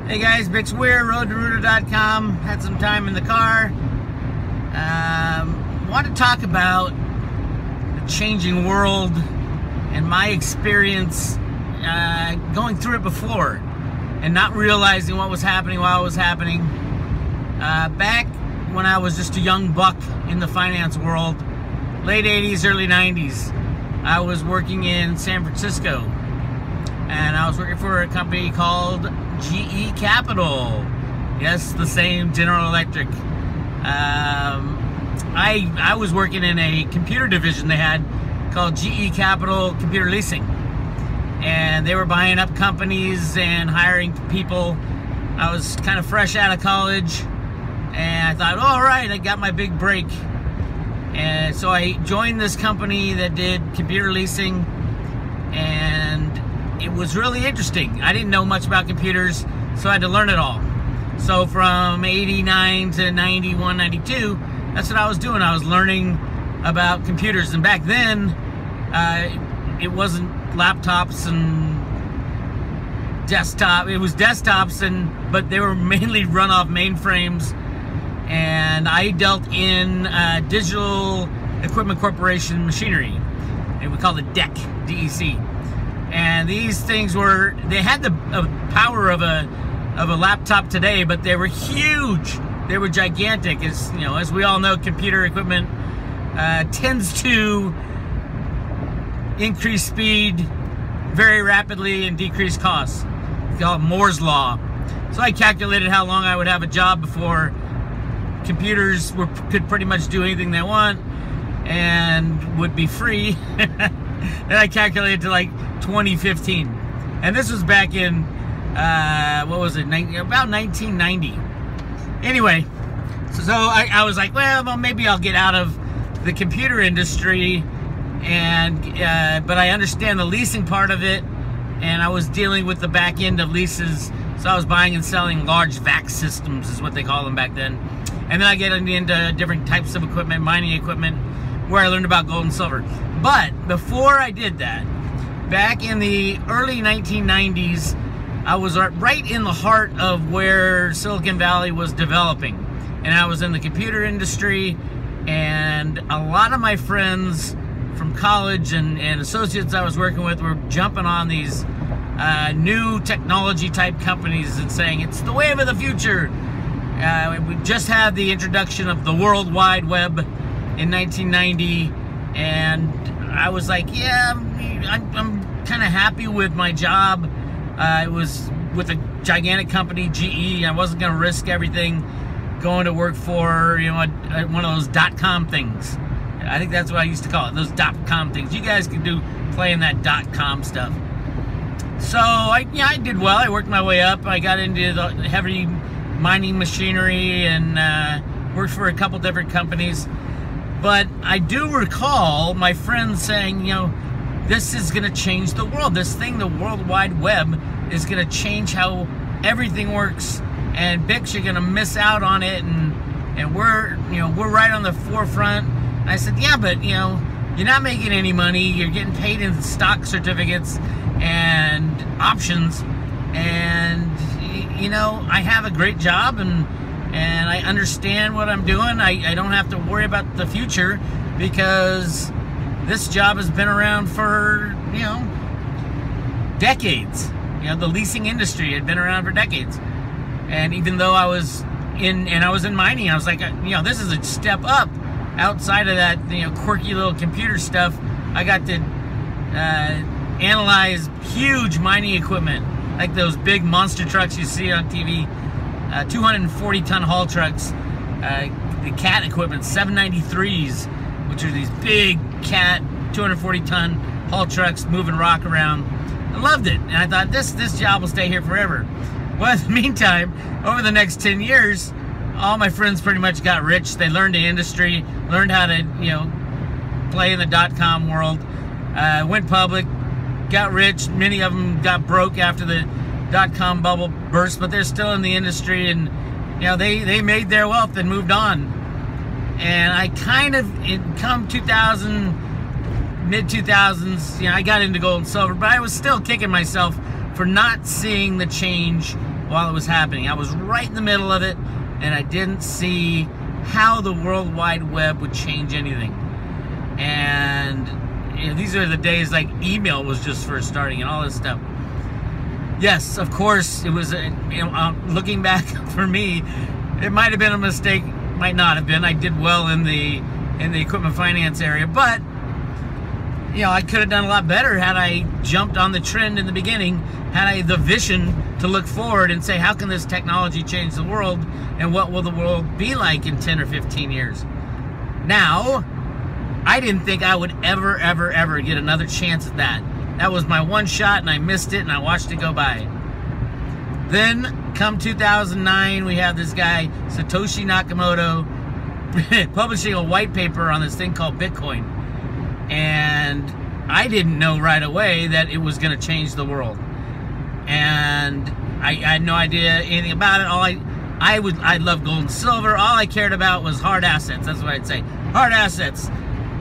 Hey guys, Bix Weir, roadtoruta.com. Had some time in the car. Want to talk about the changing world and my experience going through it before and not realizing what was happening while it was happening. Back when I was just a young buck in the finance world, late 80s, early 90s, I was working in San Francisco. And I was working for a company called GE Capital. Yes, the same, General Electric. I was working in a computer division they had called GE Capital Computer Leasing. And they were buying up companies and hiring people. I was kind of fresh out of college. And I thought, oh, all right, I got my big break. And so I joined this company that did computer leasing. And it was really interesting. I didn't know much about computers, so I had to learn it all. So from 89 to 91, 92, that's what I was doing. I was learning about computers. And back then, it wasn't laptops and desktop. It was desktops, but they were mainly run off mainframes. And I dealt in Digital Equipment Corporation machinery. And we called it DEC, D-E-C. And these things they had the power of a laptop today, but they were huge. They were gigantic. As we all know, computer equipment tends to increase speed very rapidly and decrease costs. It's called Moore's Law. So I calculated how long I would have a job before computers could pretty much do anything they want and would be free. And I calculated to like 2015, and this was back in what was it, about 1990. Anyway, so I was like, well, maybe I'll get out of the computer industry, and but I understand the leasing part of it, and I was dealing with the back end of leases. So I was buying and selling large VAX systems, is what they call them back then. And then I get into different types of equipment, mining equipment, where I learned about gold and silver. But before I did that, back in the early 1990s, I was right in the heart of where Silicon Valley was developing. And I was in the computer industry, and a lot of my friends from college and associates I was working with were jumping on these new technology type companies and saying, it's the wave of the future. We just had the introduction of the World Wide Web in 1990, and I was like, yeah, I'm kind of happy with my job. It was with a gigantic company, GE. I wasn't going to risk everything going to work for, one of those .com things. I think that's what I used to call it, those .com things. You guys can play in that .com stuff. So I did well. I worked my way up. I got into the heavy mining machinery and worked for a couple different companies. But I do recall my friends saying, this is going to change the world. This thing, the World Wide Web, is going to change how everything works. And Bix, you're going to miss out on it. And we're right on the forefront. And I said, yeah, but you're not making any money. You're getting paid in stock certificates and options. And I have a great job, and I understand what I'm doing. I don't have to worry about the future because this job has been around for, decades. The leasing industry had been around for decades. And even though I was in mining, I was like, this is a step up outside of that, quirky little computer stuff. I got to analyze huge mining equipment, like those big monster trucks you see on TV. 240-ton haul trucks, the CAT equipment, 793s, which are these big CAT 240-ton haul trucks moving rock around. I loved it, and I thought this job will stay here forever. Well, in the meantime, over the next 10 years, all my friends pretty much got rich. They learned the industry, learned how to play in the .com world, went public, got rich. Many of them got broke after the .com bubble burst, but they're still in the industry, and they made their wealth and moved on. And I come 2000, mid 2000s, I got into gold and silver, but I was still kicking myself for not seeing the change while it was happening. I was right in the middle of it, and I didn't see how the World Wide Web would change anything. And these are the days like email was just first starting and all this stuff. Yes, of course, it was, looking back for me, it might have been a mistake, might not have been. I did well in the equipment finance area, but I could have done a lot better had I jumped on the trend in the beginning, had I the vision to look forward and say, how can this technology change the world, and what will the world be like in 10 or 15 years? Now, I didn't think I would ever get another chance at that. That was my one shot, and I missed it, and I watched it go by. Then, come 2009, we have this guy, Satoshi Nakamoto, publishing a white paper on this thing called Bitcoin. And I didn't know right away that it was going to change the world. And I had no idea anything about it. I love gold and silver. All I cared about was hard assets. That's what I'd say. Hard assets.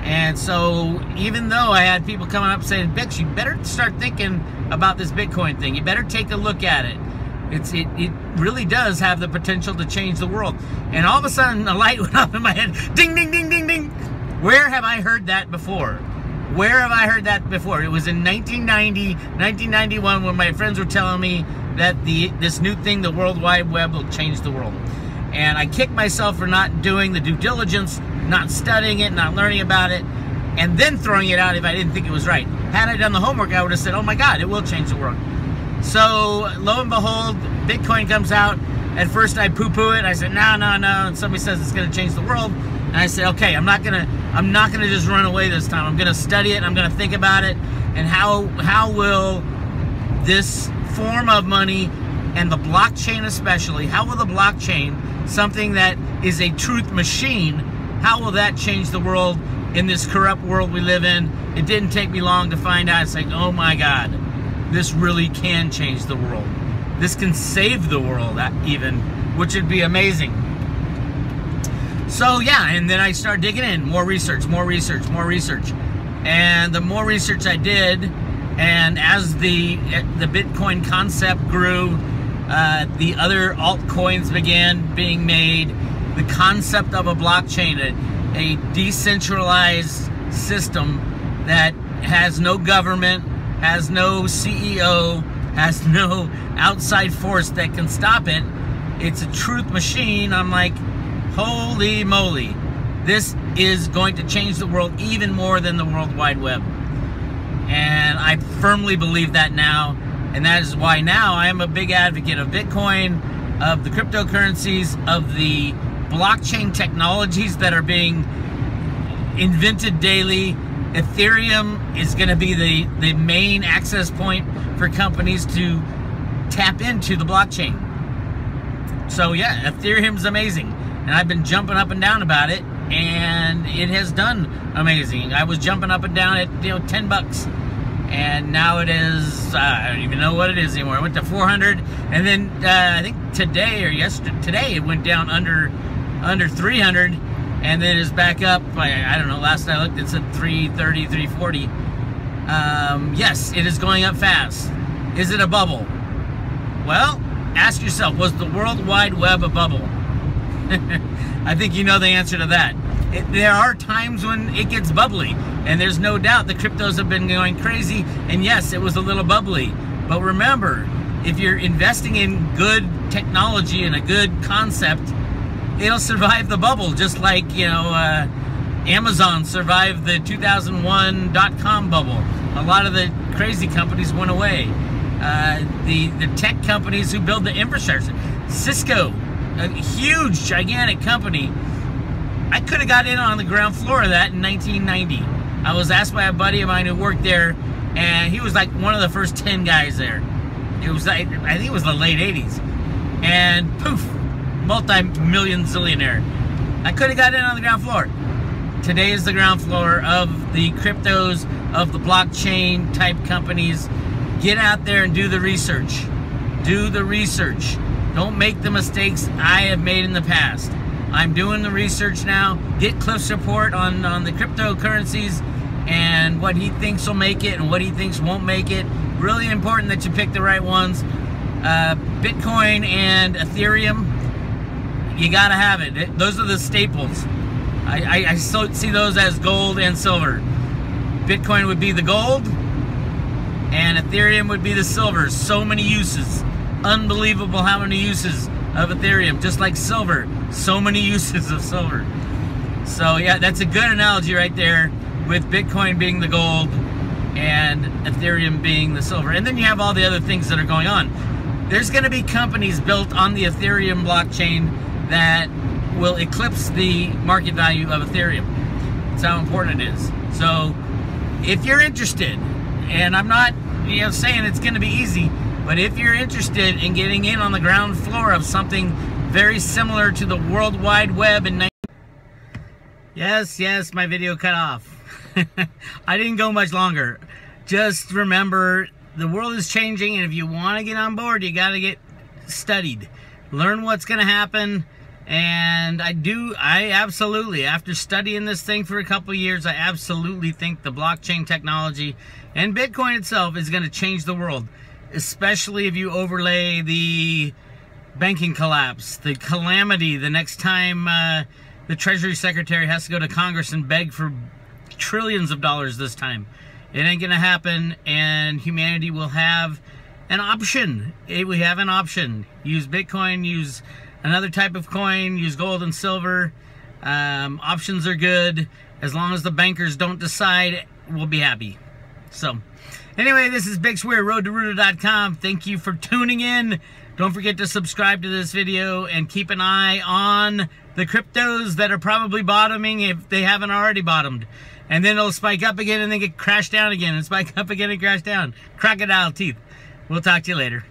And so even though I had people coming up saying, Bix, you better start thinking about this Bitcoin thing. You better take a look at it. It really does have the potential to change the world. And all of a sudden, a light went up in my head. Ding, ding, ding, ding, ding. Where have I heard that before? Where have I heard that before? It was in 1990, 1991, when my friends were telling me that this new thing, the World Wide Web, will change the world. And I kicked myself for not doing the due diligence, not studying it, not learning about it, and then throwing it out if I didn't think it was right. Had I done the homework, I would have said, oh my God, it will change the world. So, lo and behold, Bitcoin comes out. At first I poo-poo it. I said, no. And somebody says it's going to change the world. And I said, okay, I'm not gonna just run away this time. I'm gonna study it. I'm gonna think about it, and how will this form of money, and the blockchain especially, how will the blockchain, something that is a truth machine, how will that change the world in this corrupt world we live in? It didn't take me long to find out. It's like, oh my God, this really can change the world. This can save the world even, which would be amazing. So yeah, and then I started digging in, more research. And the more research I did, and as the Bitcoin concept grew, the other altcoins began being made, the concept of a blockchain, a decentralized system that has no government, has no CEO, has no outside force that can stop it. It's a truth machine. I'm like, holy moly, this is going to change the world even more than the World Wide Web. And I firmly believe that now, and that is why now I am a big advocate of Bitcoin, of the cryptocurrencies, of the blockchain technologies that are being invented daily. Ethereum is going to be the main access point for companies to tap into the blockchain. So yeah, Ethereum's amazing. And I've been jumping up and down about it, and it has done amazing. I was jumping up and down at 10 bucks, and now it is, I don't even know what it is anymore. It went to 400, and then I think today it went down under 300, and then it's back up. I don't know, last I looked it's at 330, 340. Yes, it is going up fast. Is it a bubble? Well, ask yourself, was the World Wide Web a bubble? I think you know the answer to that. There are times when it gets bubbly, and there's no doubt the cryptos have been going crazy, and yes, it was a little bubbly. But remember, if you're investing in good technology and a good concept, it'll survive the bubble, just like, Amazon survived the 2001 .com bubble. A lot of the crazy companies went away. The tech companies who build the infrastructure, Cisco, a huge, gigantic company. I could have got in on the ground floor of that in 1990. I was asked by a buddy of mine who worked there, and he was like one of the first 10 guys there. It was like, I think it was the late 80s. And poof, multi-million zillionaire. I could have got in on the ground floor. Today is the ground floor of the cryptos, of the blockchain type companies. Get out there and do the research. Do the research. Don't make the mistakes I have made in the past. I'm doing the research now. Get Cliff's report on the cryptocurrencies and what he thinks will make it and what he thinks won't make it. Really important that you pick the right ones. Bitcoin and Ethereum, you gotta have it. Those are the staples. I see those as gold and silver. Bitcoin would be the gold, and Ethereum would be the silver. So many uses. Unbelievable how many uses of Ethereum. Just like silver, so many uses of silver. So yeah, that's a good analogy right there, with Bitcoin being the gold and Ethereum being the silver. And then you have all the other things that are going on. There's going to be companies built on the Ethereum blockchain that will eclipse the market value of Ethereum. That's how important it is. So if you're interested, and I'm not saying it's going to be easy, but if you're interested in getting in on the ground floor of something very similar to the World Wide Web in Yes, my video cut off. I didn't go much longer. Just remember, the world is changing, and if you want to get on board, you got to get studied. Learn what's going to happen. And I absolutely, after studying this thing for a couple of years, I absolutely think the blockchain technology and Bitcoin itself is going to change the world. Especially if you overlay the banking collapse, the calamity, the next time the Treasury Secretary has to go to Congress and beg for trillions of dollars this time. It ain't gonna happen, and humanity will have an option. We have an option. Use Bitcoin, use another type of coin, use gold and silver. Options are good. As long as the bankers don't decide, we'll be happy. So, anyway, this is Bix Weir, roadtoroota.com. Thank you for tuning in. Don't forget to subscribe to this video and keep an eye on the cryptos that are probably bottoming if they haven't already bottomed. And then it'll spike up again and then get crashed down again and spike up again and crash down. Crocodile teeth. We'll talk to you later.